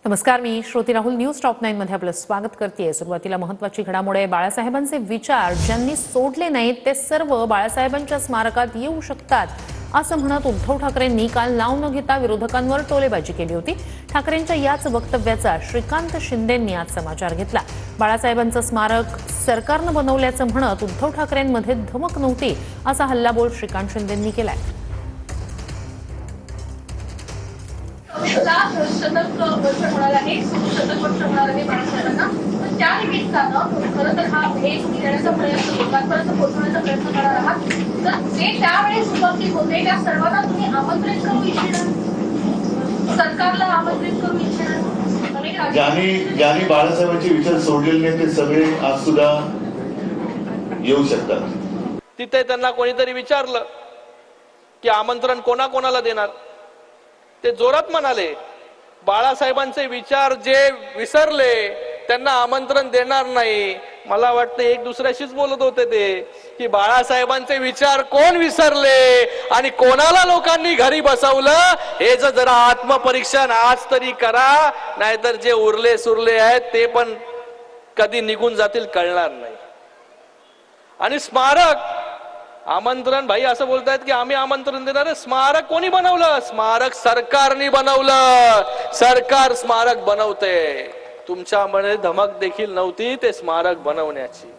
नमस्कार, मी Shruti Rahul news top 9 मध्ये आपलं स्वागत करते। सुरुवातीला महत्त्वाची घडामोड। बाळासाहेबांचे विचार ज्यांनी सोडले नाहीत ते सर्व बाळासाहेबांच्या स्मारकात येऊ शकतात असं म्हणत उद्धव ठाकरेंनी काल नाव न घेता विरोधकांवर टोलेबाजी केली होती। ठाकरेंच्या याच वक्तव्याचा श्रीकांत शिंदेंनी आज समाचार घेतला। बाळासाहेबांचं स्मारक सरकारनं बनवल्याचं म्हणत उद्धव ठाकरेंमध्ये धमक नव्हती असा हल्लाबोल श्रीकांत शिंदेंनी केलाय। शतक वर्ष होणार आहे, शतक वर्ष होणार आहे बाळासाहेबांना। तर त्या निमित्तानं खरं तर हा भेट देण्याचा प्रयत्न लोकांपर्यंत पोहोचवण्याचा प्रयत्न करणार आहात। तर जे त्यावेळेस उपस्थित होते त्या सर्वांना तुम्ही आमंत्रित करू इच्छिता, सरकारला आमंत्रित करू इच्छिता। ज्यांनी बाळासाहेबांचे विचार सोडलेले नाही ते सगळे आज सुद्धा येऊ शकतात। तिथे त्यांना कोणीतरी विचारलं की आमंत्रण कोणाकोणाला देणार, ते जोरात म्हणाले बाळासाहेबांचे विचार जे विसरले त्यांना आमंत्रण देणार नाही। मला वाटतं एक दुसऱ्याशीच बोलत होते ते की बाळासाहेबांचे विचार कोण विसरले आणि कोणाला लोकांनी घरी बसवलं हे जरा आत्मपरीक्षण आज तरी करा, नाहीतर जे उरले सुरले आहेत ते पण कधी निघून जातील कळणार नाही। आणि स्मारक आमंत्रण भाई असं बोलतायत की आम्ही आमंत्रण देणार, स्मारक कोणी बनवलं? स्मारक सरकारने बनवलं। सरकार स्मारक बनवते, तुमच्यामध्ये धमक देखील नव्हती ते स्मारक बनवण्याची।